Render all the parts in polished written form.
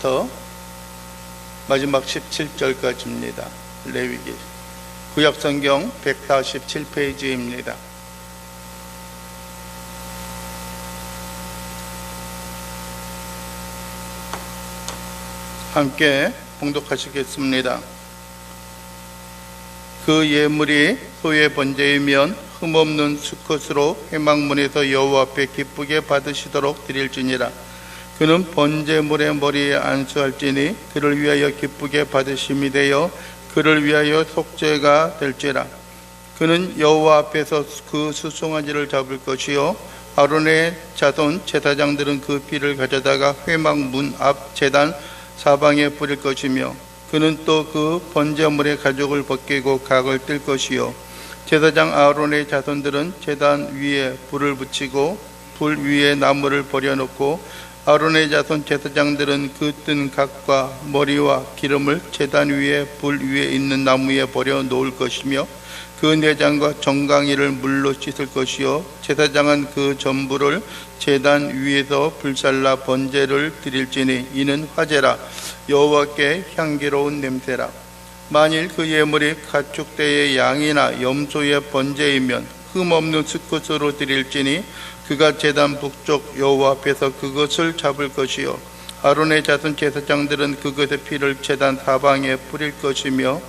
3절부터 마지막 17절까지입니다. 레위기 구약성경 147페이지입니다. 함께 봉독하시겠습니다. 그 예물이 소의 번제이면 흠없는 수컷으로 회막문에서 여호와 앞에 기쁘게 받으시도록 드릴지니라. 그는 번제물의 머리에 안수할지니 그를 위하여 기쁘게 받으심이 되어 그를 위하여 속죄가 될지라. 그는 여호와 앞에서 그 수송아지를 잡을 것이요 아론의 자손 제사장들은 그 피를 가져다가 회막문 앞 제단 사방에 뿌릴 것이며 그는 또 그 번제물의 가죽을 벗기고 각을 뜰 것이요 제사장 아론의 자손들은 제단 위에 불을 붙이고 불 위에 나무를 버려놓고 아론의 자손 제사장들은 그 뜬 각과 머리와 기름을 제단 위에 불 위에 있는 나무에 버려 놓을 것이며 그 내장과 정강이를 물로 씻을 것이요 제사장은 그 전부를 제단 위에서 불살라 번제를 드릴지니 이는 화제라 여호와께 향기로운 냄새라. 만일 그 예물이 가축대의 양이나 염소의 번제이면 흠없는 수컷으로 드릴지니 그가 제단 북쪽 여호와 앞에서 그것을 잡을 것이요 아론의 자손 제사장들은 그것의 피를 제단 사방에 뿌릴 것이며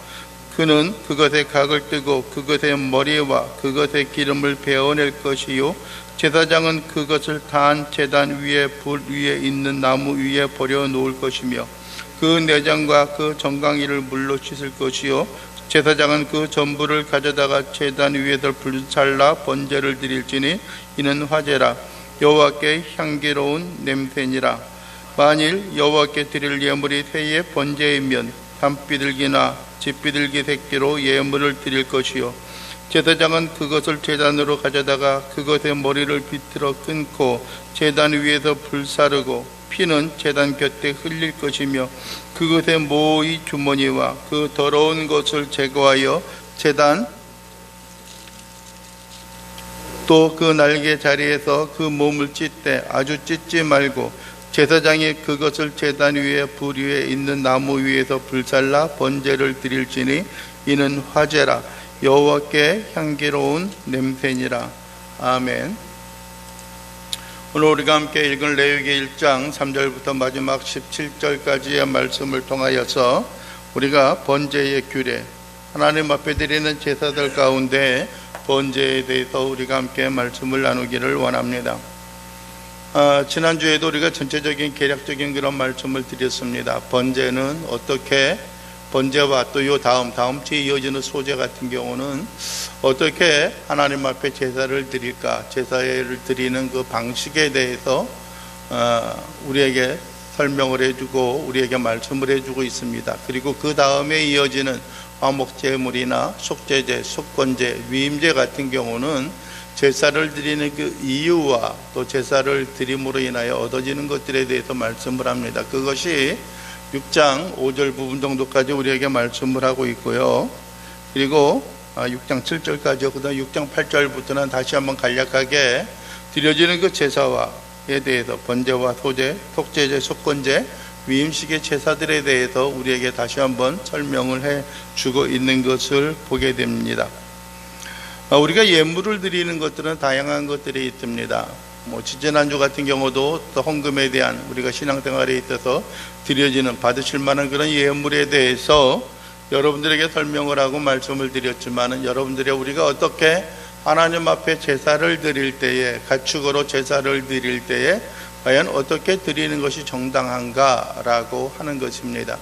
그는 그것의 각을 뜨고 그것의 머리와 그것의 기름을 베어낼 것이요 제사장은 그것을 단 제단 위에 불 위에 있는 나무 위에 버려 놓을 것이며 그 내장과 그 정강이를 물로 씻을 것이요 제사장은 그 전부를 가져다가 제단 위에서 불살라 번제를 드릴지니 이는 화제라 여호와께 향기로운 냄새니라. 만일 여호와께 드릴 예물이 새의 번제이면 담비둘기나 집비둘기 새끼로 예물을 드릴 것이요 제사장은 그것을 제단으로 가져다가 그것의 머리를 비틀어 끊고 제단 위에서 불사르고 피는 제단 곁에 흘릴 것이며 그것의 모의 주머니와 그 더러운 것을 제거하여 제단 또 그 날개 자리에서 그 몸을 찢되 아주 찢지 말고 제사장이 그것을 제단 위에 불 위에 있는 나무 위에서 불살라 번제를 드릴지니 이는 화제라 여호와께 향기로운 냄새니라. 아멘. 오늘 우리가 함께 읽은 레위기 1장 3절부터 마지막 17절까지의 말씀을 통하여서 우리가 번제의 규례, 하나님 앞에 드리는 제사들 가운데 번제에 대해서 우리가 함께 말씀을 나누기를 원합니다. 지난주에도 우리가 전체적인 개략적인 그런 말씀을 드렸습니다. 번제는 어떻게 번제와 또 요 다음 주에 이어지는 소제 같은 경우는 어떻게 하나님 앞에 제사를 드릴까, 제사를 드리는 그 방식에 대해서 우리에게 설명을 해주고 우리에게 말씀을 해주고 있습니다. 그리고 그 다음에 이어지는 화목제물이나 속죄제, 속건제, 위임제 같은 경우는 제사를 드리는 그 이유와 또 제사를 드림으로 인하여 얻어지는 것들에 대해서 말씀을 합니다. 그것이 6장 5절 부분 정도까지 우리에게 말씀을 하고 있고요. 그리고 6장 7절까지, 그 다음 6장 8절부터는 다시 한번 간략하게 드려지는 그 제사와에 대해서 번제와 소제, 속죄제, 속건제, 위임식의 제사들에 대해서 우리에게 다시 한번 설명을 해 주고 있는 것을 보게 됩니다. 우리가 예물을 드리는 것들은 다양한 것들이 있습니다. 지지난주 같은 경우도 또 헌금에 대한 우리가 신앙생활에 있어서 드려지는 받으실 만한 그런 예물에 대해서 여러분들에게 설명을 하고 말씀을 드렸지만은 여러분들이 우리가 어떻게 하나님 앞에 제사를 드릴 때에 가축으로 제사를 드릴 때에 과연 어떻게 드리는 것이 정당한가라고 하는 것입니다.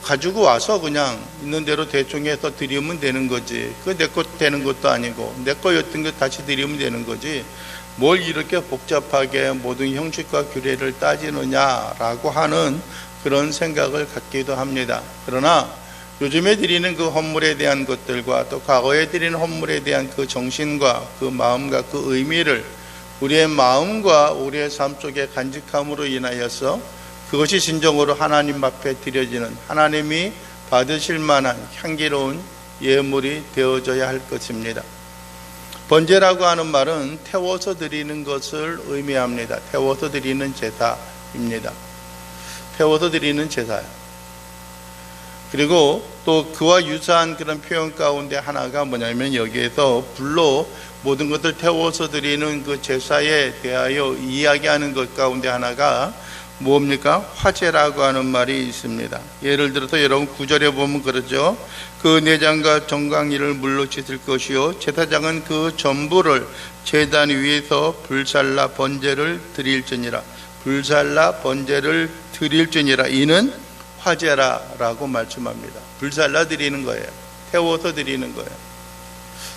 가지고 와서 그냥 있는 대로 대충 해서 드리면 되는 거지. 내 것 되는 것도 아니고 내 거였던 거 다시 드리면 되는 거지. 뭘 이렇게 복잡하게 모든 형식과 규례를 따지느냐라고 하는 그런 생각을 갖기도 합니다. 그러나 요즘에 드리는 그 헌물에 대한 것들과 또 과거에 드리는 헌물에 대한 그 정신과 그 마음과 그 의미를 우리의 마음과 우리의 삶 속에 간직함으로 인하여서 그것이 진정으로 하나님 앞에 드려지는 하나님이 받으실 만한 향기로운 예물이 되어져야 할 것입니다. 번제라고 하는 말은 태워서 드리는 것을 의미합니다. 태워서 드리는 제사, 제사입니다. 태워서 드리는 제사예요. 그리고 또 그와 유사한 그런 표현 가운데 하나가 뭐냐면 여기에서 불로 모든 것을 태워서 드리는 그 제사에 대하여 이야기하는 것 가운데 하나가 뭡니까? 화제라고 하는 말이 있습니다. 예를 들어서 여러분 9절에 보면 그러죠. 그 내장과 정강이를 물로 씻을 것이요 제사장은 그 전부를 제단 위에서 불살라 번제를 드릴지니라. 불살라 번제를 드릴지니라. 이는 화제라라고 말씀합니다. 불살라 드리는 거예요. 태워서 드리는 거예요.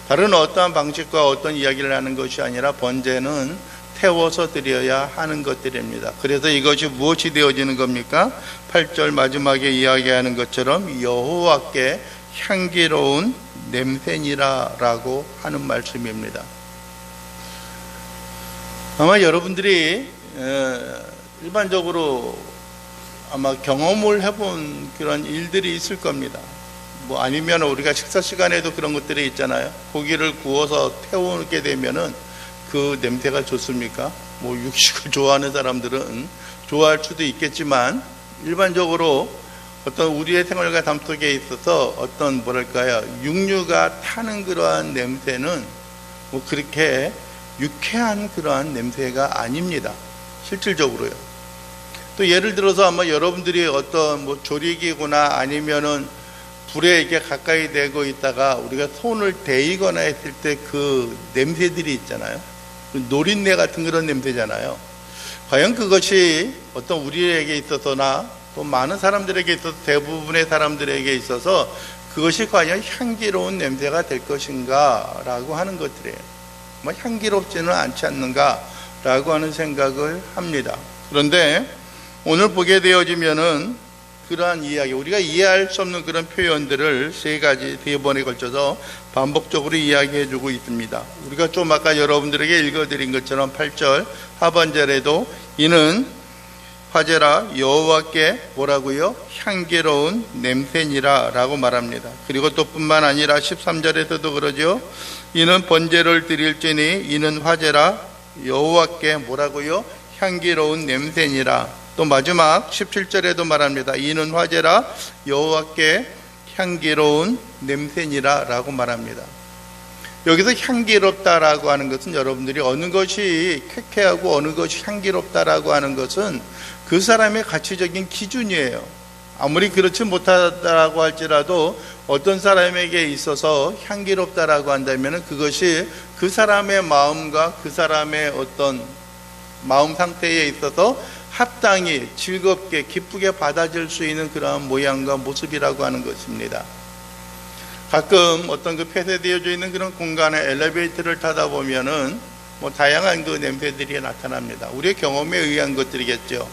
다른 어떠한 방식과 어떤 이야기를 하는 것이 아니라 번제는 태워서 드려야 하는 것들입니다. 그래서 이것이 무엇이 되어지는 겁니까? 8절 마지막에 이야기하는 것처럼 여호와께 향기로운 냄새니라라고 하는 말씀입니다. 아마 여러분들이 일반적으로 아마 경험을 해본 그런 일들이 있을 겁니다. 뭐 아니면 우리가 식사 시간에도 그런 것들이 있잖아요. 고기를 구워서 태우게 되면은 그 냄새가 좋습니까? 뭐 육식을 좋아하는 사람들은 좋아할 수도 있겠지만 일반적으로 어떤 우리의 생활과 삶 속에 있어서 어떤 뭐랄까요 육류가 타는 그러한 냄새는 뭐 그렇게 유쾌한 그러한 냄새가 아닙니다. 실질적으로요. 또 예를 들어서 아마 여러분들이 어떤 뭐 조리기구나 아니면은 불에 이렇게 가까이 대고 있다가 우리가 손을 데이거나 했을 때 그 냄새들이 있잖아요. 노린내 같은 그런 냄새잖아요. 과연 그것이 어떤 우리에게 있어서나 또 많은 사람들에게 있어서 대부분의 사람들에게 있어서 그것이 과연 향기로운 냄새가 될 것인가 라고 하는 것들이에요. 뭐 향기롭지는 않지 않는가 라고 하는 생각을 합니다. 그런데 오늘 보게 되어지면은 그러한 이야기, 우리가 이해할 수 없는 그런 표현들을 세 번에 걸쳐서 반복적으로 이야기해 주고 있습니다. 우리가 좀 아까 여러분들에게 읽어드린 것처럼 8절 하반절에도 이는 화제라 여호와께 뭐라고요? 향기로운 냄새니라 라고 말합니다. 그리고 또 뿐만 아니라 13절에서도 그러죠. 이는 번제를 드릴지니 이는 화제라 여호와께 뭐라고요? 향기로운 냄새니라. 또 마지막 17절에도 말합니다. 이는 화제라 여호와께 향기로운 냄새니라 라고 말합니다. 여기서 향기롭다라고 하는 것은 여러분들이 어느 것이 쾌쾌하고 어느 것이 향기롭다라고 하는 것은 그 사람의 가치적인 기준이에요. 아무리 그렇지 못하다라고 할지라도 어떤 사람에게 있어서 향기롭다라고 한다면 그것이 그 사람의 마음과 그 사람의 어떤 마음 상태에 있어서 합당히 즐겁게 기쁘게 받아줄 수 있는 그러한 모양과 모습이라고 하는 것입니다. 가끔 어떤 그 폐쇄되어져 있는 그런 공간에 엘리베이터를 타다 보면은 뭐 다양한 그 냄새들이 나타납니다. 우리의 경험에 의한 것들이겠죠.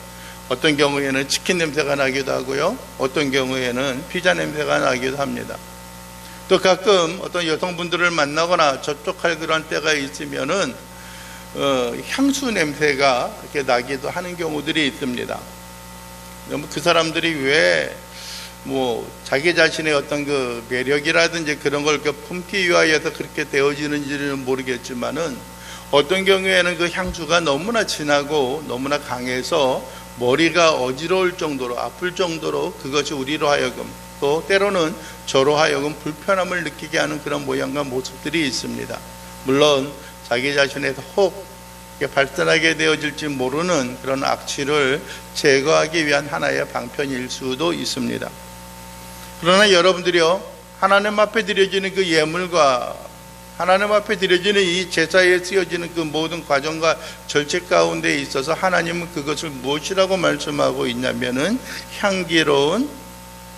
어떤 경우에는 치킨 냄새가 나기도 하고요. 어떤 경우에는 피자 냄새가 나기도 합니다. 또 가끔 어떤 여성분들을 만나거나 접촉할 그런 때가 있으면은 향수 냄새가 이렇게 나기도 하는 경우들이 있습니다. 그 사람들이 왜 뭐 자기 자신의 어떤 그 매력이라든지 그런 걸 품기 위하여서 그렇게 되어지는지는 모르겠지만은 어떤 경우에는 그 향수가 너무나 진하고 너무나 강해서 머리가 어지러울 정도로 아플 정도로 그것이 우리로 하여금 또 때로는 저로 하여금 불편함을 느끼게 하는 그런 모양과 모습들이 있습니다. 물론 자기 자신에서 혹 발산하게 되어질지 모르는 그런 악취를 제거하기 위한 하나의 방편일 수도 있습니다. 그러나 여러분들이요, 하나님 앞에 드려지는 그 예물과 하나님 앞에 드려지는 이 제사에 쓰여지는 그 모든 과정과 절차 가운데 있어서 하나님은 그것을 무엇이라고 말씀하고 있냐면은 향기로운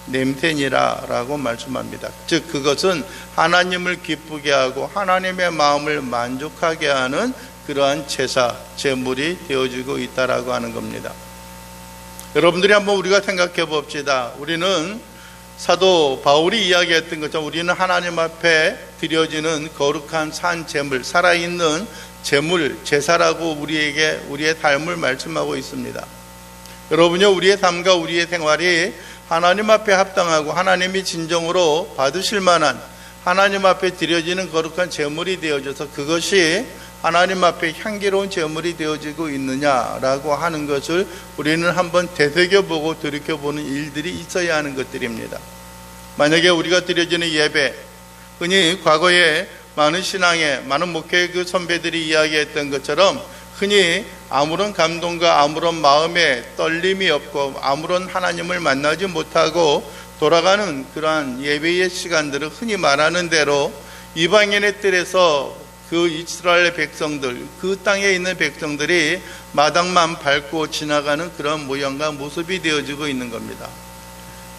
냄새니라라고 말씀합니다. 즉 그것은 하나님을 기쁘게 하고 하나님의 마음을 만족하게 하는 그러한 제사, 제물이 되어지고 있다라고 하는 겁니다. 여러분들이 한번 우리가 생각해 봅시다. 우리는 사도 바울이 이야기했던 것처럼 우리는 하나님 앞에 드려지는 거룩한 산 제물, 살아있는 제물, 제사라고 우리에게 우리의 삶을 말씀하고 있습니다. 여러분요, 우리의 삶과 우리의 생활이 하나님 앞에 합당하고 하나님이 진정으로 받으실 만한 하나님 앞에 드려지는 거룩한 제물이 되어져서 그것이 하나님 앞에 향기로운 제물이 되어지고 있느냐라고 하는 것을 우리는 한번 되새겨보고 돌이켜보는 일들이 있어야 하는 것들입니다. 만약에 우리가 드려지는 예배, 흔히 과거에 많은 신앙의 많은 목회의 그 선배들이 이야기했던 것처럼 흔히 아무런 감동과 아무런 마음의 떨림이 없고 아무런 하나님을 만나지 못하고 돌아가는 그러한 예배의 시간들을 흔히 말하는 대로 이방인의 뜰에서 그 이스라엘 백성들, 그 땅에 있는 백성들이 마당만 밟고 지나가는 그런 모양과 모습이 되어지고 있는 겁니다.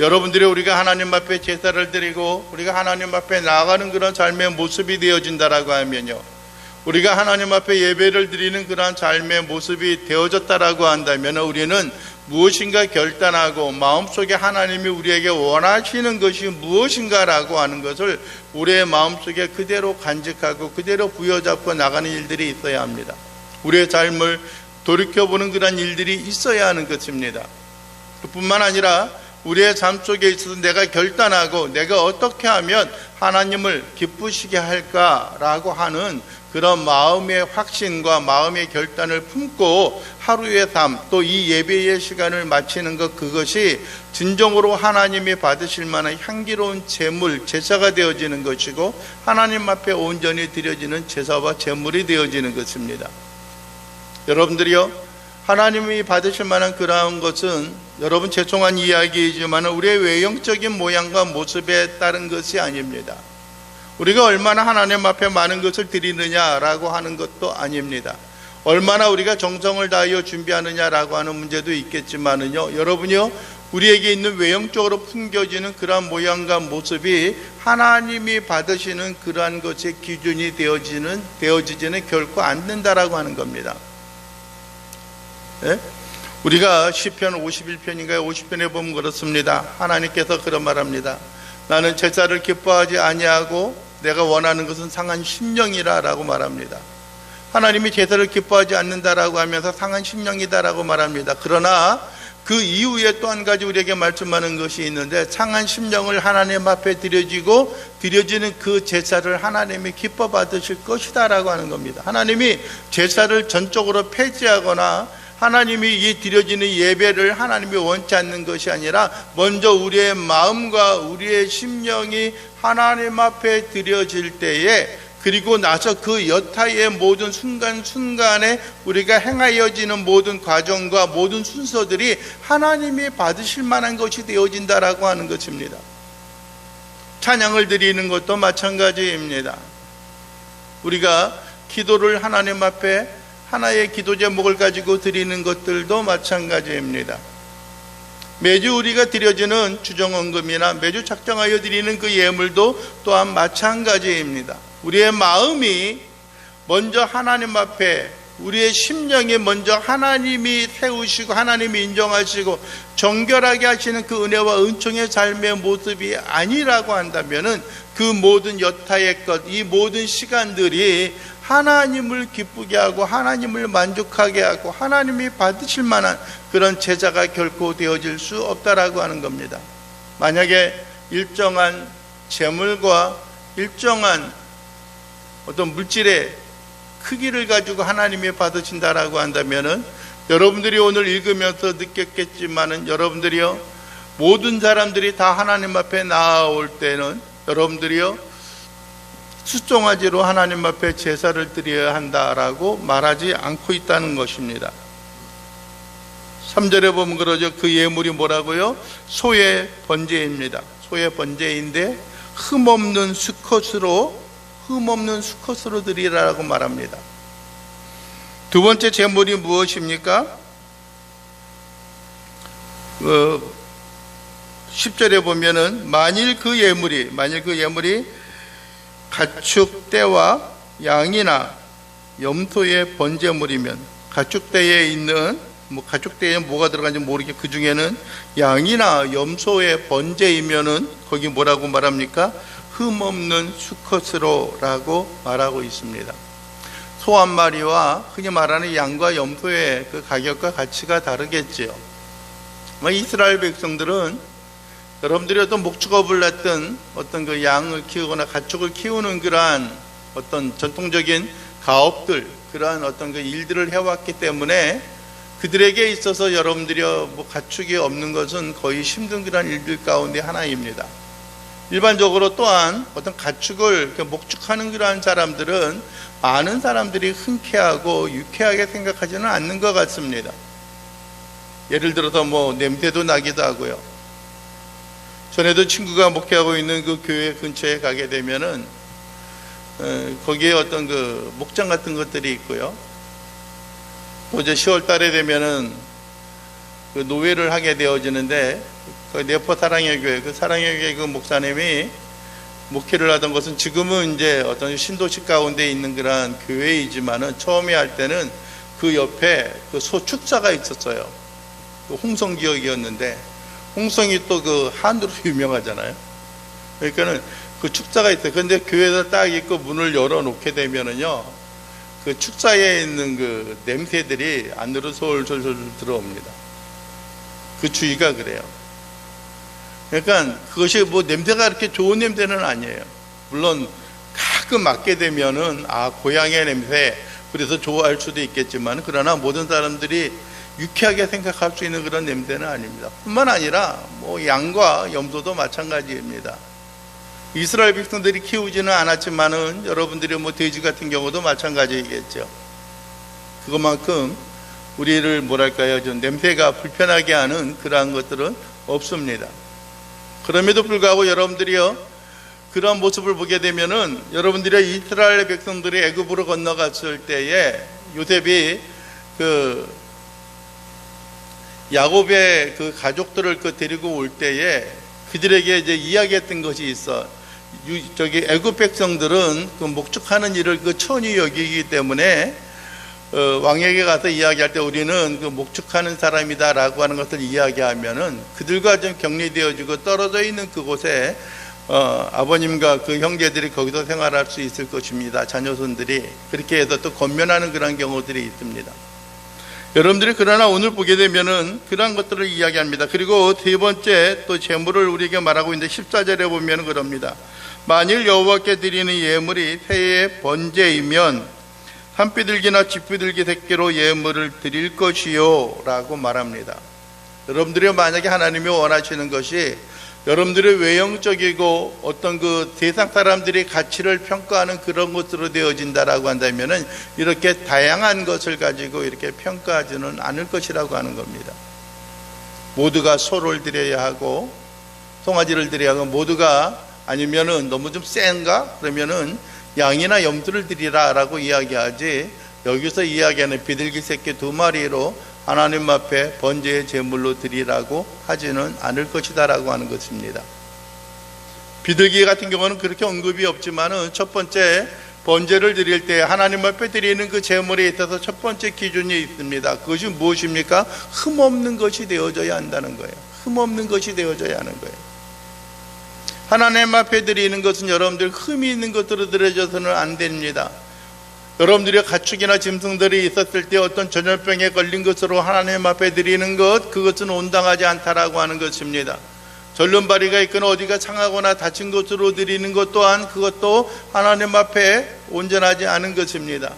여러분들이 우리가 하나님 앞에 제사를 드리고 우리가 하나님 앞에 나아가는 그런 삶의 모습이 되어진다라고 하면요, 우리가 하나님 앞에 예배를 드리는 그러한 삶의 모습이 되어졌다라고 한다면 우리는 무엇인가 결단하고 마음속에 하나님이 우리에게 원하시는 것이 무엇인가라고 하는 것을 우리의 마음속에 그대로 간직하고 그대로 부여잡고 나가는 일들이 있어야 합니다. 우리의 삶을 돌이켜보는 그런 일들이 있어야 하는 것입니다. 그뿐만 아니라 우리의 삶 속에 있어서 내가 결단하고 내가 어떻게 하면 하나님을 기쁘시게 할까라고 하는 그런 마음의 확신과 마음의 결단을 품고 하루의 삶, 또 이 예배의 시간을 마치는 것, 그것이 진정으로 하나님이 받으실 만한 향기로운 제물, 제사가 되어지는 것이고 하나님 앞에 온전히 드려지는 제사와 제물이 되어지는 것입니다. 여러분들이요, 하나님이 받으실 만한 그러한 것은 여러분 죄송한 이야기이지만 우리의 외형적인 모양과 모습에 따른 것이 아닙니다. 우리가 얼마나 하나님 앞에 많은 것을 드리느냐라고 하는 것도 아닙니다. 얼마나 우리가 정성을 다하여 준비하느냐라고 하는 문제도 있겠지만은요, 여러분이요, 우리에게 있는 외형적으로 풍겨지는 그러한 모양과 모습이 하나님이 받으시는 그러한 것의 기준이 되어지지는 결코 않는다라고 하는 겁니다. 예? 우리가 시편 51편인가요? 50편에 보면 그렇습니다. 하나님께서 그런 말합니다. 나는 제사를 기뻐하지 아니하고 내가 원하는 것은 상한 심령이라 라고 말합니다. 하나님이 제사를 기뻐하지 않는다라고 하면서 상한 심령이다라고 말합니다. 그러나 그 이후에 또 한 가지 우리에게 말씀하는 것이 있는데, 상한 심령을 하나님 앞에 드려지는 그 제사를 하나님이 기뻐 받으실 것이다 라고 하는 겁니다. 하나님이 제사를 전적으로 폐지하거나 하나님이 이 드려지는 예배를 하나님이 원치 않는 것이 아니라 먼저 우리의 마음과 우리의 심령이 하나님 앞에 드려질 때에, 그리고 나서 그 여타의 모든 순간순간에 우리가 행하여지는 모든 과정과 모든 순서들이 하나님이 받으실 만한 것이 되어진다라고 하는 것입니다. 찬양을 드리는 것도 마찬가지입니다. 우리가 기도를 하나님 앞에 하나의 기도 제목을 가지고 드리는 것들도 마찬가지입니다. 매주 우리가 드려지는 주정헌금이나 매주 작정하여 드리는 그 예물도 또한 마찬가지입니다. 우리의 마음이 먼저 하나님 앞에, 우리의 심령이 먼저 하나님이 세우시고 하나님이 인정하시고 정결하게 하시는 그 은혜와 은총의 삶의 모습이 아니라고 한다면은 그 모든 여타의 것, 이 모든 시간들이 하나님을 기쁘게 하고 하나님을 만족하게 하고 하나님이 받으실 만한 그런 제사가 결코 되어질 수 없다라고 하는 겁니다. 만약에 일정한 제물과 일정한 어떤 물질의 크기를 가지고 하나님이 받으신다라고 한다면은, 여러분들이 오늘 읽으면서 느꼈겠지만은, 여러분들이요, 모든 사람들이 다 하나님 앞에 나아올 때는 여러분들이요, 수종아지로 하나님 앞에 제사를 드려야 한다라고 말하지 않고 있다는 것입니다. 3절에 보면 그러죠. 그 예물이 뭐라고요? 소의 번제입니다. 소의 번제인데 흠없는 수컷으로 드리라고 말합니다. 두 번째 제물이 무엇입니까? 10절에 보면은 만일 그 예물이 가축대와 양이나 염소의 번제물이면, 가축대에 있는 가축대에 뭐가 들어간지 모르게 그 중에는 양이나 염소의 번제이면은 거기 뭐라고 말합니까? 흠없는 수컷으로라고 말하고 있습니다. 소 한 마리와 흔히 말하는 양과 염소의 그 가격과 가치가 다르겠지요. 이스라엘 백성들은 여러분들이 어떤 목축업을 했던 어떤 그 양을 키우거나 가축을 키우는 그러한 어떤 전통적인 가업들, 그러한 어떤 그 일들을 해왔기 때문에 그들에게 있어서 여러분들이 뭐 가축이 없는 것은 거의 힘든 그런 일들 가운데 하나입니다. 일반적으로 또한 어떤 가축을 목축하는 그러한 사람들은 많은 사람들이 흔쾌하고 유쾌하게 생각하지는 않는 것 같습니다. 예를 들어서 뭐 냄새도 나기도 하고요. 전에도 친구가 목회하고 있는 그 교회 근처에 가게 되면은 거기에 어떤 그 목장 같은 것들이 있고요. 또 이제 10월 달에 되면은 그 노회를 하게 되어지는데 그 내포 사랑의 교회, 그 사랑의 교회 그 목사님이 목회를 하던 것은 지금은 이제 어떤 신도시 가운데 있는 그러한 교회이지만은 처음에 할 때는 그 옆에 그 소축사가 있었어요. 그 홍성 지역이었는데 홍성이 또 그 한우로 유명하잖아요. 그러니까는 그 축사가 있어요. 그런데 교회에서 딱 있고 문을 열어놓게 되면은요, 그 축사에 있는 그 냄새들이 안으로 솔솔솔 들어옵니다. 그 주의가 그래요. 그러니까 그것이 뭐 냄새가 그렇게 좋은 냄새는 아니에요. 물론 가끔 맡게 되면은 고향의 냄새, 그래서 좋아할 수도 있겠지만, 그러나 모든 사람들이 유쾌하게 생각할 수 있는 그런 냄새는 아닙니다. 뿐만 아니라 뭐 양과 염소도 마찬가지입니다. 이스라엘 백성들이 키우지는 않았지만은 여러분들이 뭐 돼지 같은 경우도 마찬가지이겠죠. 그것만큼 우리를 뭐랄까요, 좀 냄새가 불편하게 하는 그러한 것들은 없습니다. 그럼에도 불구하고 여러분들이요, 그런 모습을 보게 되면은 여러분들이 이스라엘 백성들이 애굽으로 건너갔을 때에 요셉이 그 야곱의 그 가족들을 데리고 올 때에 그들에게 이제 이야기했던 것이 있어. 애굽 백성들은 그 목축하는 일을 그 천히 여기기 때문에 왕에게 가서 이야기할 때 우리는 그 목축하는 사람이다라고 하는 것을 이야기하면은 그들과 좀 격리되어지고 떨어져 있는 그곳에 아버님과 그 형제들이 거기서 생활할 수 있을 것입니다. 자녀손들이 그렇게 해서 또 건면하는 그런 경우들이 있습니다. 여러분들이 그러나 오늘 보게 되면은 그러한 것들을 이야기합니다. 그리고 세 번째 또 제물을 우리에게 말하고 있는데 14절에 보면 그럽니다. 만일 여호와께 드리는 예물이 새의 번제이면 산비둘기나 쥐비둘기 새끼로 예물을 드릴 것이요 라고 말합니다. 여러분들이 만약에 하나님이 원하시는 것이 여러분들의 외형적이고 어떤 그 세상 사람들이 가치를 평가하는 그런 것으로 되어진다라고 한다면은 이렇게 다양한 것을 가지고 이렇게 평가하지는 않을 것이라고 하는 겁니다. 모두가 소를 드려야 하고 송아지를 드려야 하고, 모두가 아니면은 너무 좀 센가? 그러면은 양이나 염소를 드리라라고 이야기하지, 여기서 이야기하는 비둘기 새끼 2마리로 하나님 앞에 번제의 제물로 드리라고 하지는 않을 것이다라고 하는 것입니다. 비둘기 같은 경우는 그렇게 언급이 없지만은 첫 번째 번제를 드릴 때 하나님 앞에 드리는 그 제물에 있어서 첫 번째 기준이 있습니다. 그것이 무엇입니까? 흠없는 것이 되어져야 한다는 거예요. 흠없는 것이 되어져야 하는 거예요. 하나님 앞에 드리는 것은 여러분들 흠이 있는 것으로 드려져서는 안 됩니다. 여러분들의 가축이나 짐승들이 있었을 때 어떤 전염병에 걸린 것으로 하나님 앞에 드리는 것, 그것은 온당하지 않다라고 하는 것입니다. 절름발이가 있거나 어디가 상하거나 다친 것으로 드리는 것 또한 그것도 하나님 앞에 온전하지 않은 것입니다.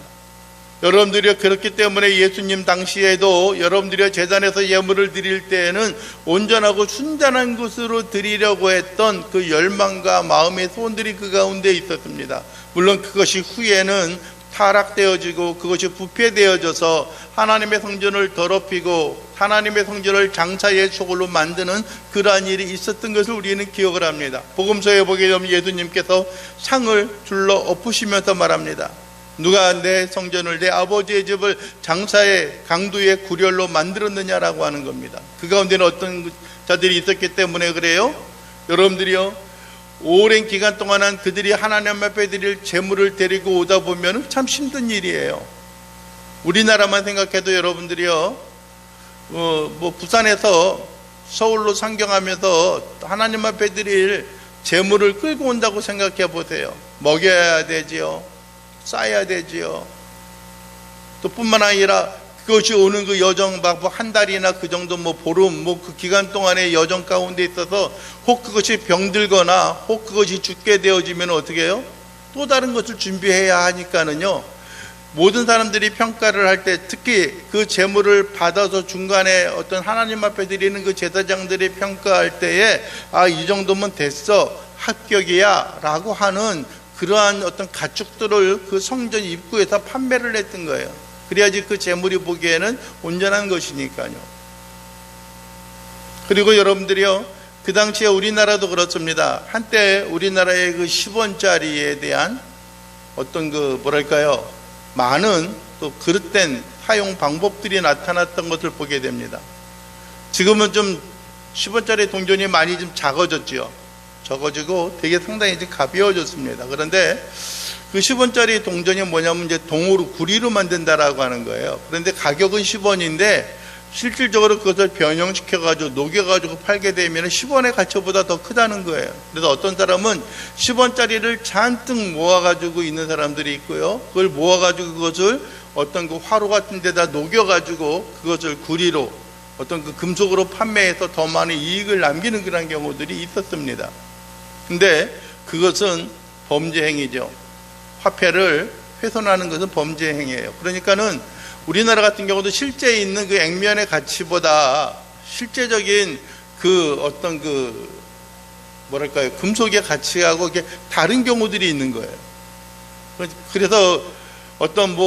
여러분들이 그렇기 때문에 예수님 당시에도 여러분들이 제단에서 예물을 드릴 때에는 온전하고 순전한 것으로 드리려고 했던 그 열망과 마음의 소원들이 그 가운데 있었습니다. 물론 그것이 후에는 타락되어지고 그것이 부패되어져서 하나님의 성전을 더럽히고 하나님의 성전을 장사의 소굴로 만드는 그러한 일이 있었던 것을 우리는 기억을 합니다. 복음서에 보게 되면 예수님께서 상을 둘러 엎으시면서 말합니다. 누가 내 성전을, 내 아버지의 집을 장사의 강도의 구렬로 만들었느냐라고 하는 겁니다. 그 가운데는 어떤 자들이 있었기 때문에 그래요. 여러분들이요, 오랜 기간 동안 그들이 하나님 앞에 드릴 제물을 데리고 오다 보면 참 힘든 일이에요. 우리나라만 생각해도 여러분들이요, 뭐 부산에서 서울로 상경하면서 하나님 앞에 드릴 제물을 끌고 온다고 생각해 보세요. 먹여야 되지요, 싸야 되지요. 또 뿐만 아니라 그것이 오는 그 여정, 막 한 달이나 그 정도, 보름, 그 기간 동안의 여정 가운데 있어서 혹 그것이 병들거나 혹 그것이 죽게 되어지면 어떻게 해요? 또 다른 것을 준비해야 하니까는요, 모든 사람들이 평가를 할 때, 특히 그 제물을 받아서 중간에 어떤 하나님 앞에 드리는 그 제사장들이 평가할 때에 이 정도면 됐어, 합격이야 라고 하는 그러한 어떤 가축들을 그 성전 입구에서 판매를 했던 거예요. 그래야지 그 제물이 보기에는 온전한 것이니까요. 그리고 여러분들이요, 그 당시에 우리나라도 그렇습니다. 한때 우리나라의 그 10원짜리에 대한 어떤 많은 또 그릇된 사용 방법들이 나타났던 것을 보게 됩니다. 지금은 좀 10원짜리 동전이 많이 좀 작아졌죠. 적어지고 되게 상당히 좀 가벼워졌습니다. 그런데 그 10원짜리 동전이 뭐냐면 이제 동으로 구리로 만든다라고 하는 거예요. 그런데 가격은 10원인데 실질적으로 그것을 변형시켜가지고 녹여가지고 팔게 되면 10원의 가치보다 더 크다는 거예요. 그래서 어떤 사람은 10원짜리를 잔뜩 모아가지고 있는 사람들이 있고요. 그걸 모아가지고 그것을 어떤 그 화로 같은 데다 녹여가지고 그것을 구리로 어떤 그 금속으로 판매해서 더 많은 이익을 남기는 그런 경우들이 있었습니다. 근데 그것은 범죄 행위죠. 화폐를 훼손하는 것은 범죄 행위예요. 그러니까는 우리나라 같은 경우도 실제 있는 그 액면의 가치보다 실제적인 그 어떤 금속의 가치하고 이게 다른 경우들이 있는 거예요. 그래서 어떤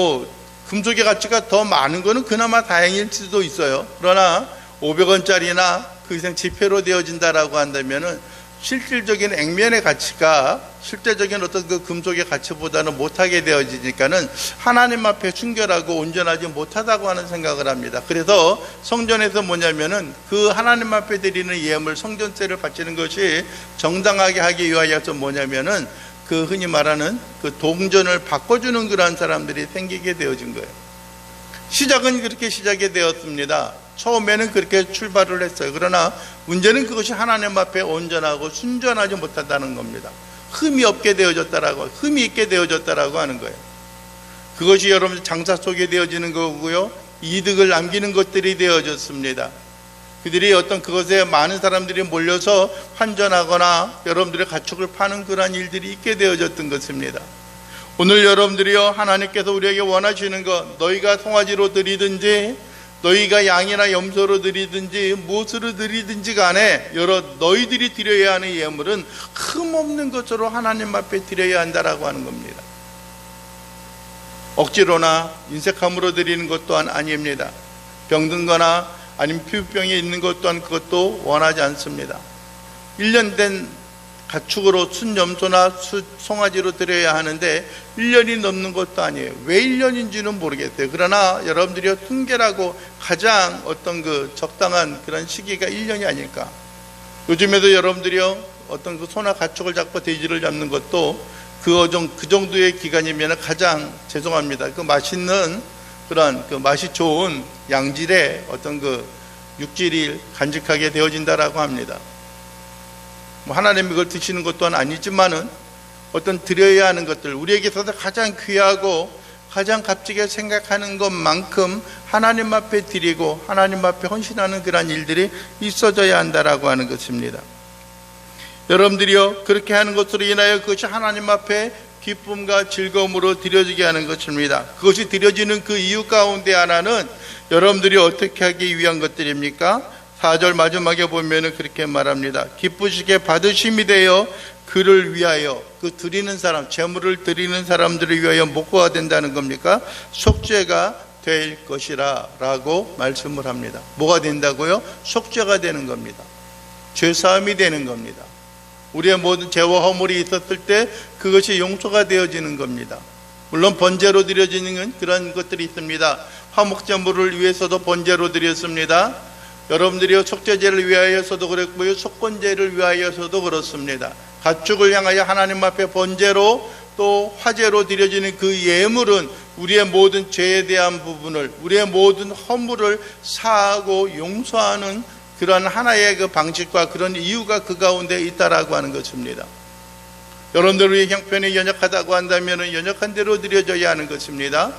금속의 가치가 더 많은 거는 그나마 다행일 수도 있어요. 그러나 500원짜리나 그 이상 지폐로 되어진다라고 한다면은 실질적인 액면의 가치가 실제적인 어떤 그 금속의 가치보다는 못하게 되어지니까는 하나님 앞에 순결하고 온전하지 못하다고 하는 생각을 합니다. 그래서 성전에서 뭐냐면은 그 하나님 앞에 드리는 예물, 성전세를 바치는 것이 정당하게 하기 위하여서 뭐냐면은 그 흔히 말하는 그 동전을 바꿔주는 그러한 사람들이 생기게 되어진 거예요. 시작은 그렇게 시작이 되었습니다. 처음에는 그렇게 출발을 했어요. 그러나 문제는 그것이 하나님 앞에 온전하고 순전하지 못한다는 겁니다. 흠이 있게 되어졌다라고 하는 거예요. 그것이 여러분 장사 속에 되어지는 거고요. 이득을 남기는 것들이 되어졌습니다. 그들이 어떤 그것에 많은 사람들이 몰려서 환전하거나 여러분들의 가축을 파는 그러한 일들이 있게 되어졌던 것입니다. 오늘 여러분들이요, 하나님께서 우리에게 원하시는 것, 너희가 송아지로 드리든지 너희가 양이나 염소로 드리든지 무엇으로 드리든지 간에 너희들이 드려야 하는 예물은 흠없는 것으로 하나님 앞에 드려야 한다라고 하는 겁니다. 억지로나 인색함으로 드리는 것 또한 아닙니다. 병든 거나 아니면 피부병이 있는 것 또한 그것도 원하지 않습니다. 1년 된 가축으로 순염소나 송아지로 드려야 하는데 1년이 넘는 것도 아니에요. 왜 1년인지는 모르겠어요. 그러나 여러분들이 순결하고 가장 어떤 그 적당한 그런 시기가 1년이 아닐까. 요즘에도 여러분들이요, 어떤 그 소나 가축을 잡고 돼지를 잡는 것도 그 정도의 기간이면 가장 죄송합니다. 그 맛있는 그런 그 맛이 좋은 양질의 어떤 그 육질이 간직하게 되어진다라고 합니다. 하나님이 그걸 드시는 것 또한 아니지만은 어떤 드려야 하는 것들, 우리에게 있어서 가장 귀하고 가장 값지게 생각하는 것만큼 하나님 앞에 드리고 하나님 앞에 헌신하는 그러한 일들이 있어져야 한다라고 하는 것입니다. 여러분들이요, 그렇게 하는 것으로 인하여 그것이 하나님 앞에 기쁨과 즐거움으로 드려지게 하는 것입니다. 그것이 드려지는 그 이유 가운데 하나는 여러분들이 어떻게 하기 위한 것들입니까? 4절 마지막에 보면은 그렇게 말합니다. 기쁘시게 받으심이 되어 그를 위하여, 그 드리는 사람, 제물을 드리는 사람들을 위하여 목고가 된다는 겁니까? 속죄가 될 것이라 라고 말씀을 합니다. 뭐가 된다고요? 속죄가 되는 겁니다. 죄사함이 되는 겁니다. 우리의 모든 죄와 허물이 있었을 때 그것이 용서가 되어지는 겁니다. 물론 번제로 드려지는 그런 것들이 있습니다. 화목제물을 위해서도 번제로 드렸습니다. 여러분들이 속죄제를 위하여서도 그랬고요, 속건제를 위하여서도 그렇습니다. 가축을 향하여 하나님 앞에 번제로 또 화제로 드려지는 그 예물은 우리의 모든 죄에 대한 부분을, 우리의 모든 허물을 사하고 용서하는 그런 하나의 그 방식과 그런 이유가 그 가운데 있다라고 하는 것입니다. 여러분들의 형편이 연약하다고 한다면 연약한 대로 드려져야 하는 것입니다.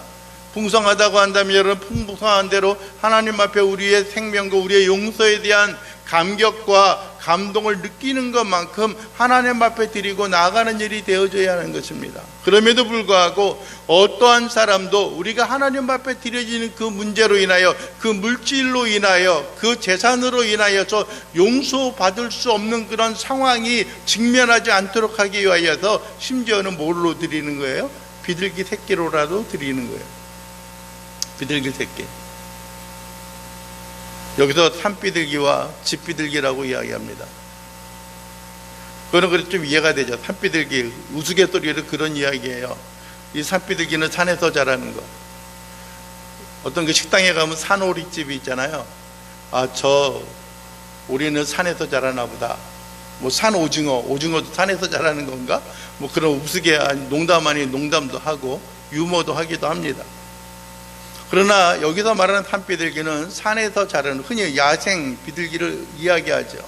풍성하다고 한다면 여러분 풍성한 대로 하나님 앞에 우리의 생명과 우리의 용서에 대한 감격과 감동을 느끼는 것만큼 하나님 앞에 드리고 나아가는 일이 되어져야 하는 것입니다. 그럼에도 불구하고 어떠한 사람도 우리가 하나님 앞에 드려지는 그 문제로 인하여, 그 물질로 인하여, 그 재산으로 인하여서 용서받을 수 없는 그런 상황이 직면하지 않도록 하기 위하여서 심지어는 뭘로 드리는 거예요? 비둘기 새끼로라도 드리는 거예요. 비둘기 새끼. 여기서 산비둘기와 집비둘기라고 이야기합니다. 그거는 그래 좀 이해가 되죠. 산비둘기, 우스갯소리로 그런 이야기예요. 이 산비둘기는 산에서 자라는 거. 어떤 그 식당에 가면 산오리집이 있잖아요. 우리는 산에서 자라나 보다. 뭐 오징어도 산에서 자라는 건가? 뭐 그런 우스개 농담 아닌 농담도 하고 유머도 하기도 합니다. 그러나 여기서 말하는 산비둘기는 산에서 자라는, 흔히 야생 비둘기를 이야기하죠.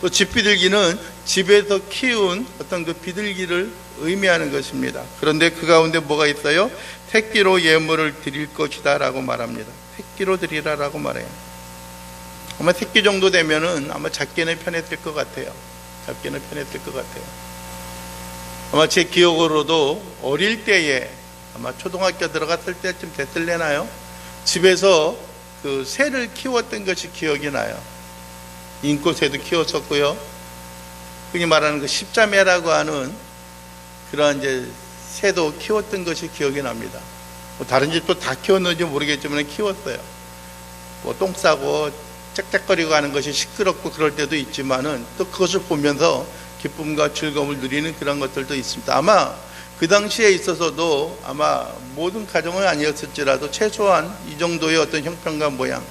또 집비둘기는 집에서 키운 어떤 그 비둘기를 의미하는 것입니다. 그런데 그 가운데 뭐가 있어요? 새끼로 예물을 드릴 것이다 라고 말합니다. 새끼로 드리라라고 말해요. 아마 새끼 정도 되면은 아마 작게는 편했을 것 같아요. 작게는 편했을 것 같아요. 아마 제 기억으로도 어릴 때에, 아마 초등학교 들어갔을 때쯤 됐을래나요? 집에서 그 새를 키웠던 것이 기억이 나요. 인코새도 키웠었고요. 흔히 말하는 그 십자매라고 하는 그러한 이제 새도 키웠던 것이 기억이 납니다. 뭐 다른 집도 다 키웠는지 모르겠지만 키웠어요. 뭐 똥 싸고 짹짹거리고 하는 것이 시끄럽고 그럴 때도 있지만은 또 그것을 보면서 기쁨과 즐거움을 누리는 그런 것들도 있습니다. 아마 그 당시에 있어서도 아마 모든 가정은 아니었을지라도 최소한 이 정도의 어떤 형편과 모양,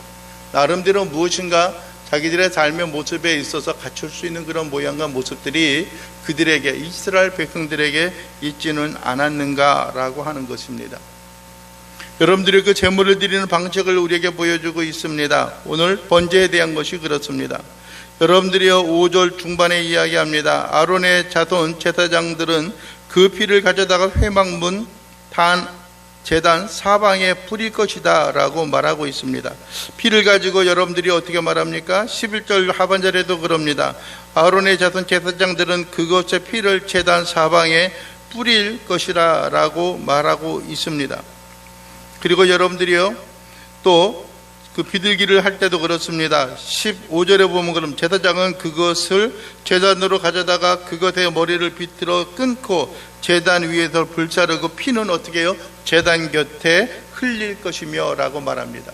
나름대로 무엇인가 자기들의 삶의 모습에 있어서 갖출 수 있는 그런 모양과 모습들이 그들에게, 이스라엘 백성들에게 있지는 않았는가라고 하는 것입니다. 여러분들이 그 제물을 드리는 방식을 우리에게 보여주고 있습니다. 오늘 번제에 대한 것이 그렇습니다. 여러분들이요, 5절 중반에 이야기합니다. 아론의 자손 제사장들은 그 피를 가져다가 회막문 제단 사방에 뿌릴 것이다 라고 말하고 있습니다. 피를 가지고 여러분들이 어떻게 말합니까? 11절 하반절에도 그럽니다. 아론의 자손 제사장들은 그것의 피를 제단 사방에 뿌릴 것이라 라고 말하고 있습니다. 그리고 여러분들이요, 또 그 비둘기를 할 때도 그렇습니다. 15절에 보면 그럼 제사장은 그것을 제단으로 가져다가 그것의 머리를 비틀어 끊고 제단 위에서 불사르고 피는 어떻게 해요? 제단 곁에 흘릴 것이며 라고 말합니다.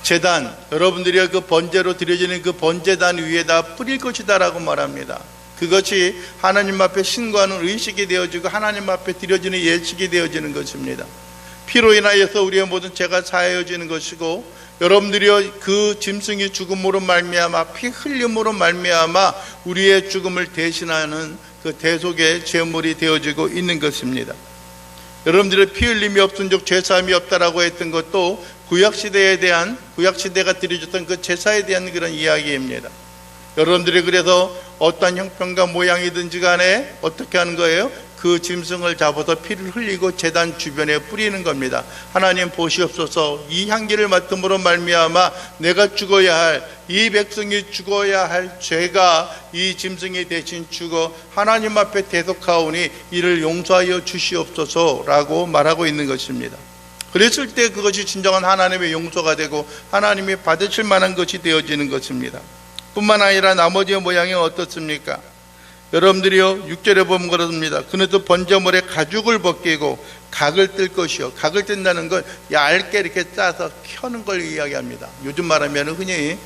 제단, 여러분들이 그 번제로 드려지는 그 번제단 위에다 뿌릴 것이다 라고 말합니다. 그것이 하나님 앞에 신고하는 의식이 되어지고 하나님 앞에 드려지는 예식이 되어지는 것입니다. 피로 인하여서 우리의 모든 죄가 사하여지는 것이고, 여러분들이 그 짐승이 죽음으로 말미암아 피 흘림으로 말미암아 우리의 죽음을 대신하는 그 대속의 제물이 되어지고 있는 것입니다. 여러분들의 피 흘림이 없은 적 죄사함이 없다라고 했던 것도 구약시대가 드려줬던 그 제사에 대한 그런 이야기입니다. 여러분들이 그래서 어떤 형편과 모양이든지 간에 어떻게 하는 거예요? 그 짐승을 잡아서 피를 흘리고 제단 주변에 뿌리는 겁니다. 하나님 보시옵소서, 이 향기를 맡음으로 말미암아 내가 죽어야 할, 이 백성이 죽어야 할 죄가 이 짐승이 대신 죽어 하나님 앞에 대속하오니 이를 용서하여 주시옵소서라고 말하고 있는 것입니다. 그랬을 때 그것이 진정한 하나님의 용서가 되고 하나님이 받으실 만한 것이 되어지는 것입니다. 뿐만 아니라 나머지의 모양이 어떻습니까? 여러분들이요, 6절에 보면 그렇습니다. 그는 또 번제물에 가죽을 벗기고 각을 뜰 것이요. 각을 뜬다는 걸 얇게 이렇게 짜서 켜는 걸 이야기합니다. 요즘 말하면 흔히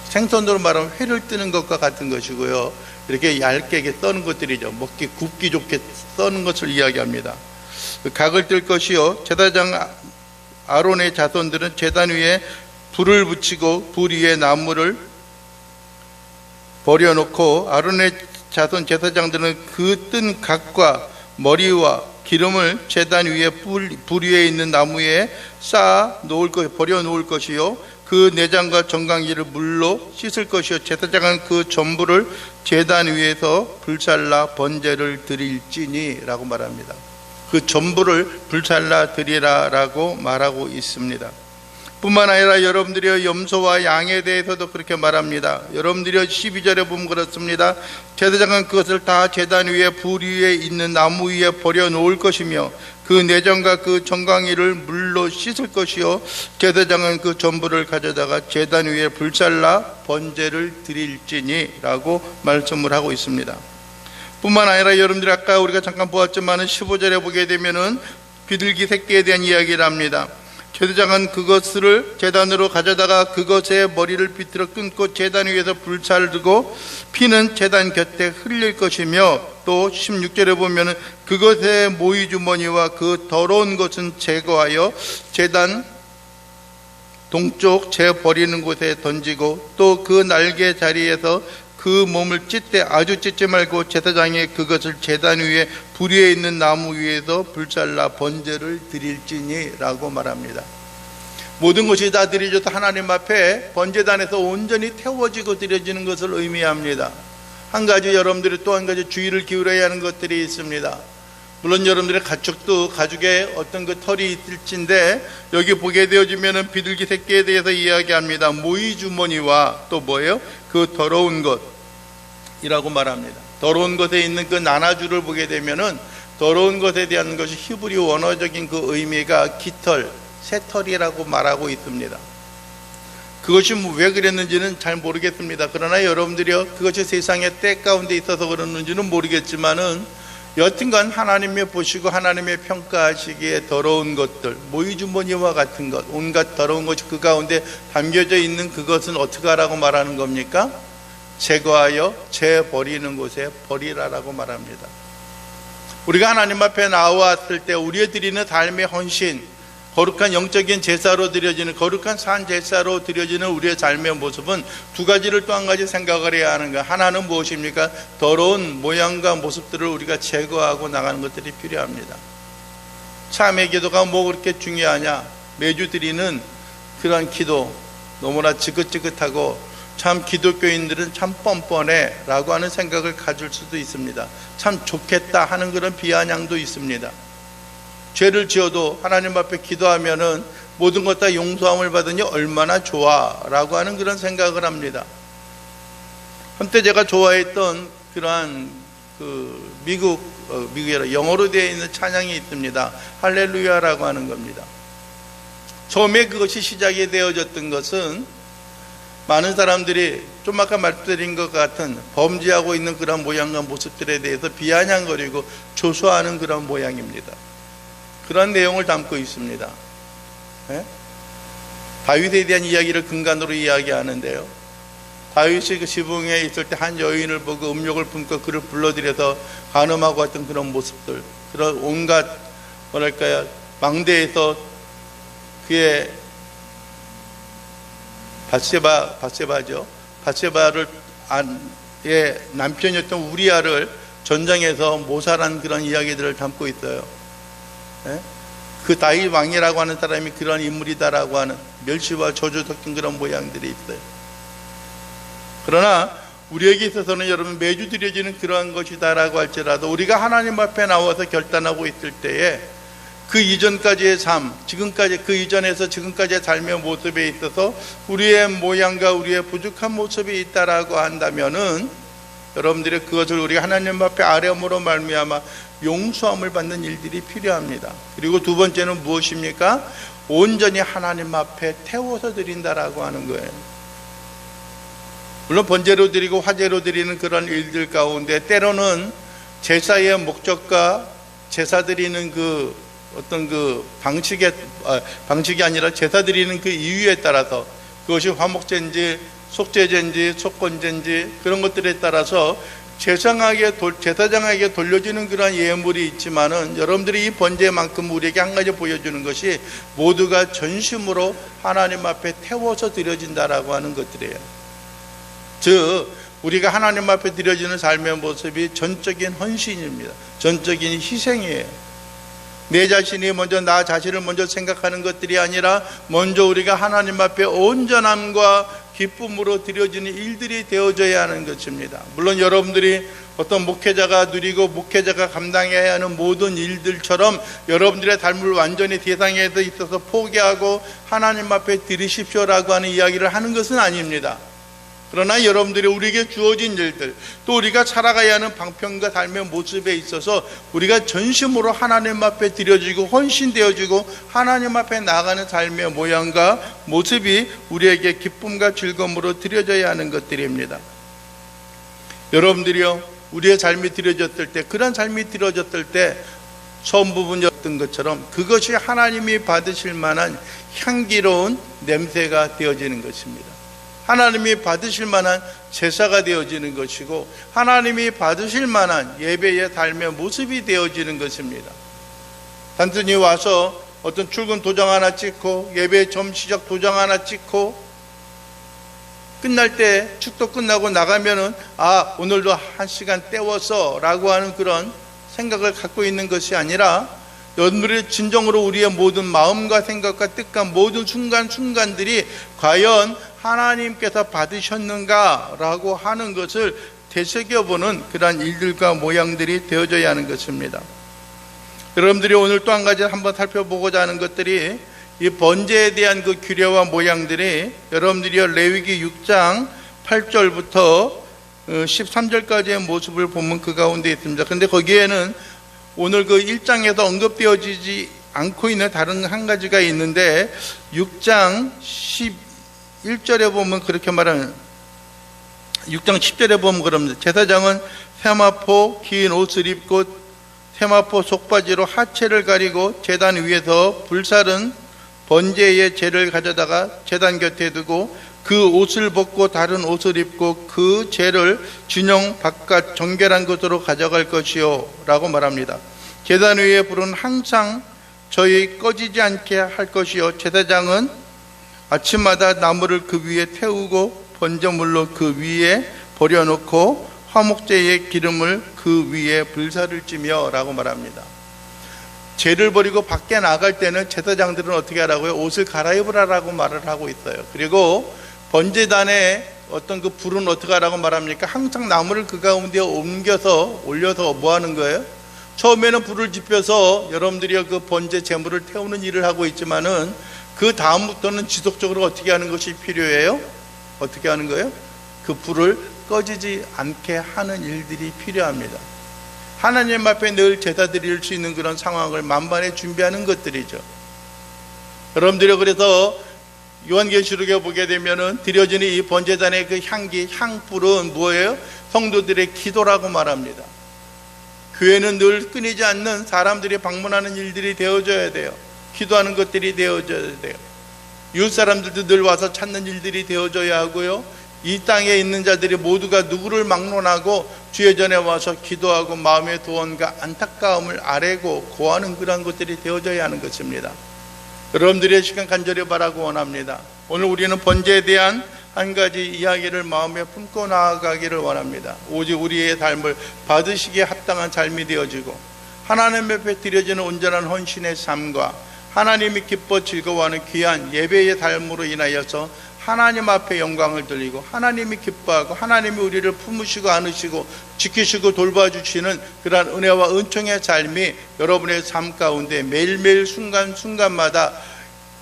생선으로 말하면 회를 뜨는 것과 같은 것이고요. 이렇게 얇게 이렇게 써는 것들이죠. 먹기 굽기 좋게 써는 것을 이야기합니다. 각을 뜰 것이요. 제사장 아론의 자손들은 제단 위에 불을 붙이고 불 위에 나무를 버려놓고 아론의 자손 제사장들은 그 뜬 각과 머리와 기름을 제단 위에 불 위에 있는 나무에 버려 놓을 것이요. 그 내장과 정강이를 물로 씻을 것이요. 제사장은 그 전부를 제단 위에서 불살라 번제를 드릴지니 라고 말합니다. 그 전부를 불살라 드리라 라고 말하고 있습니다. 뿐만 아니라 여러분들이 염소와 양에 대해서도 그렇게 말합니다. 여러분들이 12절에 보면 그렇습니다. 제사장은 그것을 다 제단 위에 불 위에 있는 나무 위에 버려놓을 것이며 그 내장과 그 정강이를 물로 씻을 것이요 제사장은 그 전부를 가져다가 제단 위에 불살라 번제를 드릴지니 라고 말씀을 하고 있습니다. 뿐만 아니라 여러분들이 아까 우리가 잠깐 보았지만 15절에 보게 되면은 비둘기 새끼에 대한 이야기를 합니다. 제사장은 그것을 제단으로 가져다가 그것의 머리를 비틀어 끊고 제단 위에서 불살을 두고 피는 제단 곁에 흘릴 것이며 또 16절에 보면 그것의 모이 주머니와 그 더러운 것은 제거하여 제단 동쪽 재 버리는 곳에 던지고 또 그 날개 자리에서 그 몸을 찢되 아주 찢지 말고 제사장이 그것을 제단 위에 불 위에 있는 나무 위에서 불살라 번제를 드릴지니 라고 말합니다. 모든 것이 다 드려져서 하나님 앞에 번제단에서 온전히 태워지고 드려지는 것을 의미합니다. 한 가지 여러분들이 또 한 가지 주의를 기울여야 하는 것들이 있습니다. 물론 여러분들의 가축도 가죽에 어떤 그 털이 있을진데 여기 보게 되어지면은 비둘기 새끼에 대해서 이야기합니다. 모이 주머니와 또 뭐예요? 그 더러운 것이라고 말합니다. 더러운 것에 있는 그 나나주를 보게 되면은 더러운 것에 대한 것이 히브리 원어적인 그 의미가 깃털, 새털이라고 말하고 있습니다. 그것이 왜 그랬는지는 잘 모르겠습니다. 그러나 여러분들이요, 그것이 세상의 때 가운데 있어서 그러는지는 모르겠지만은 여튼간 하나님이 보시고 하나님의 평가하시기에 더러운 것들, 모이주머니와 같은 것, 온갖 더러운 것이 그 가운데 담겨져 있는 그것은 어떻게 하라고 말하는 겁니까? 제거하여 재버리는 곳에 버리라라고 말합니다. 우리가 하나님 앞에 나왔을 때 우리의 드리는 삶의 헌신, 거룩한 영적인 제사로 드려지는 거룩한 산 제사로 드려지는 우리의 삶의 모습은 두 가지를 또 한 가지 생각을 해야 하는 거예요. 하나는 무엇입니까? 더러운 모양과 모습들을 우리가 제거하고 나가는 것들이 필요합니다. 참회 기도가 뭐 그렇게 중요하냐? 매주 드리는 그런 기도 너무나 지긋지긋하고 참 기독교인들은 참 뻔뻔해 라고 하는 생각을 가질 수도 있습니다. 참 좋겠다 하는 그런 비아냥도 있습니다. 죄를 지어도 하나님 앞에 기도하면은 모든 것 다 용서함을 받으니 얼마나 좋아 라고 하는 그런 생각을 합니다. 한때 제가 좋아했던 그러한 그 미국이라 영어로 되어 있는 찬양이 있습니다. 할렐루야라고 하는 겁니다. 처음에 그것이 시작이 되어졌던 것은 많은 사람들이 좀 아까 말씀드린 것 같은 범죄하고 있는 그런 모양과 모습들에 대해서 비아냥거리고 조소하는 그런 모양입니다. 그런 내용을 담고 있습니다. 네? 다윗에 대한 이야기를 근간으로 이야기하는데요. 다윗이 그 지붕에 있을 때 한 여인을 보고 음욕을 품고 그를 불러들여서 간음하고 했던 그런 모습들, 그런 온갖 뭐랄까요, 망대에서 그의 바세바죠. 바세바를 의 남편이었던 우리아를 전장에서 모살한 그런 이야기들을 담고 있어요. 그 다윗 왕이라고 하는 사람이 그런 인물이다라고 하는 멸시와 저주 섞인 그런 모양들이 있어요. 그러나 우리에게 있어서는 여러분 매주 드려지는 그러한 것이다라고 할지라도 우리가 하나님 앞에 나와서 결단하고 있을 때에 그 이전까지의 삶, 지금까지 그 이전에서 지금까지의 삶의 모습에 있어서 우리의 모양과 우리의 부족한 모습이 있다라고 한다면은 여러분들이 그것을 우리가 하나님 앞에 아뢰므로 말미암아 용서함을 받는 일들이 필요합니다. 그리고 두 번째는 무엇입니까? 온전히 하나님 앞에 태워서 드린다라고 하는 거예요. 물론 번제로 드리고 화제로 드리는 그런 일들 가운데 때로는 제사의 목적과 제사 드리는 그 어떤 그 방식이 아니라 제사 드리는 그 이유에 따라서 그것이 화목제인지 속죄제인지 속건제인지 그런 것들에 따라서 제사장에게 돌려지는 그런 예물이 있지만은 여러분들이 이 번제만큼 우리에게 한 가지 보여주는 것이 모두가 전심으로 하나님 앞에 태워서 드려진다라고 하는 것들이에요. 즉 우리가 하나님 앞에 드려지는 삶의 모습이 전적인 헌신입니다. 전적인 희생이에요. 내 자신이 먼저 나 자신을 먼저 생각하는 것들이 아니라 먼저 우리가 하나님 앞에 온전함과 기쁨으로 드려지는 일들이 되어져야 하는 것입니다. 물론 여러분들이 어떤 목회자가 누리고 목회자가 감당해야 하는 모든 일들처럼 여러분들의 삶을 완전히 세상에 있어서 포기하고 하나님 앞에 드리십시오라고 하는 이야기를 하는 것은 아닙니다. 그러나 여러분들이 우리에게 주어진 일들, 또 우리가 살아가야 하는 방편과 삶의 모습에 있어서 우리가 전심으로 하나님 앞에 드려지고 헌신되어지고 하나님 앞에 나아가는 삶의 모양과 모습이 우리에게 기쁨과 즐거움으로 드려져야 하는 것들입니다. 여러분들이요, 우리의 삶이 드려졌을 때, 그런 삶이 드려졌을 때 처음 부분이었던 것처럼 그것이 하나님이 받으실 만한 향기로운 냄새가 되어지는 것입니다. 하나님이 받으실 만한 제사가 되어지는 것이고 하나님이 받으실 만한 예배의 삶의 모습이 되어지는 것입니다. 단순히 와서 어떤 출근 도장 하나 찍고 예배 점시적 도장 하나 찍고 끝날 때 축도 끝나고 나가면은 오늘도 한 시간 때워서 라고 하는 그런 생각을 갖고 있는 것이 아니라 여러분들이 진정으로 우리의 모든 마음과 생각과 뜻과 모든 순간순간들이 과연 하나님께서 받으셨는가라고 하는 것을 되새겨보는 그러한 일들과 모양들이 되어져야 하는 것입니다. 여러분들이 오늘 또 한 가지 한번 살펴보고자 하는 것들이 이 번제에 대한 그 규례와 모양들이 여러분들이 레위기 6장 8절부터 13절까지의 모습을 보면 그 가운데 있습니다. 그런데 거기에는 오늘 그 1장에서 언급되어지지 않고 있는 다른 한 가지가 있는데 6장 11절에 보면 그렇게 말하는 6장 10절에 보면 그럽니다. 제사장은 세마포 긴 옷을 입고 세마포 속바지로 하체를 가리고 제단 위에서 불살은 번제의 재를 가져다가 제단 곁에 두고 그 옷을 벗고 다른 옷을 입고 그 재를 진영 바깥 정결한 곳으로 가져갈 것이요 라고 말합니다. 제단 위에 불은 항상 저희 꺼지지 않게 할 것이요 제사장은 아침마다 나무를 그 위에 태우고 번제물로 그 위에 버려놓고 화목제의 기름을 그 위에 불사를 찌며 라고 말합니다. 죄를 버리고 밖에 나갈 때는 제사장들은 어떻게 하라고요? 옷을 갈아입으라라고 말을 하고 있어요. 그리고 번제단에 어떤 그 불은 어떻게 하라고 말합니까? 항상 나무를 그 가운데 옮겨서 올려서 뭐 하는 거예요? 처음에는 불을 지펴서 여러분들이 그 번제 제물을 태우는 일을 하고 있지만은 그 다음부터는 지속적으로 어떻게 하는 것이 필요해요? 어떻게 하는 거예요? 그 불을 꺼지지 않게 하는 일들이 필요합니다. 하나님 앞에 늘 제사 드릴 수 있는 그런 상황을 만반에 준비하는 것들이죠. 여러분들이 그래서 요한계시록에 보게 되면은 드려지는 이 번제단의 그 향기, 향불은 뭐예요? 성도들의 기도라고 말합니다. 교회는 늘 끊이지 않는 사람들이 방문하는 일들이 되어져야 돼요. 기도하는 것들이 되어져야 돼요. 이웃 사람들도 늘 와서 찾는 일들이 되어져야 하고요. 이 땅에 있는 자들이 모두가 누구를 막론하고 주의 전에 와서 기도하고 마음의 도원과 안타까움을 아뢰고 고하는 그런 것들이 되어져야 하는 것입니다. 여러분들의 시간 간절히 바라고 원합니다. 오늘 우리는 번제에 대한 한 가지 이야기를 마음에 품고 나아가기를 원합니다. 오직 우리의 삶을 받으시기에 합당한 삶이 되어지고 하나님 앞에 드려지는 온전한 헌신의 삶과 하나님이 기뻐 즐거워하는 귀한 예배의 삶으로 인하여서 하나님 앞에 영광을 돌리고 하나님이 기뻐하고 하나님이 우리를 품으시고 안으시고 지키시고 돌봐주시는 그러한 은혜와 은총의 삶이 여러분의 삶 가운데 매일매일 순간순간마다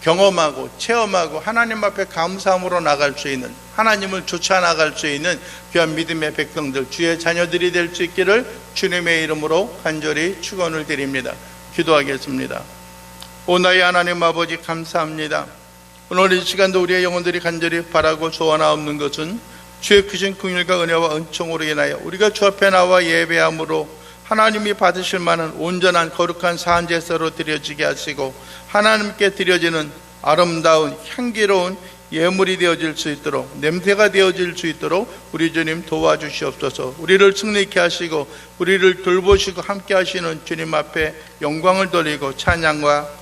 경험하고 체험하고 하나님 앞에 감사함으로 나갈 수 있는, 하나님을 쫓아 나갈 수 있는 귀한 믿음의 백성들, 주의 자녀들이 될 수 있기를 주님의 이름으로 간절히 축원을 드립니다. 기도하겠습니다. 오 나의 하나님 아버지, 감사합니다. 오늘 이 시간도 우리의 영혼들이 간절히 바라고 소원하옵는 것은 주의 크신 긍휼과 은혜와 은총으로 인하여 우리가 주 앞에 나와 예배함으로 하나님이 받으실 만한 온전한 거룩한 사한제사로 드려지게 하시고 하나님께 드려지는 아름다운 향기로운 예물이 되어질 수 있도록, 냄새가 되어질 수 있도록 우리 주님 도와주시옵소서. 우리를 승리케 하시고 우리를 돌보시고 함께 하시는 주님 앞에 영광을 돌리고 찬양과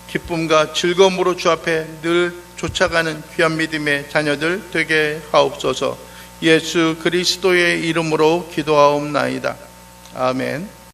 기쁨과 즐거움으로 주 앞에 늘 쫓아가는 귀한 믿음의 자녀들 되게 하옵소서. 예수 그리스도의 이름으로 기도하옵나이다. 아멘.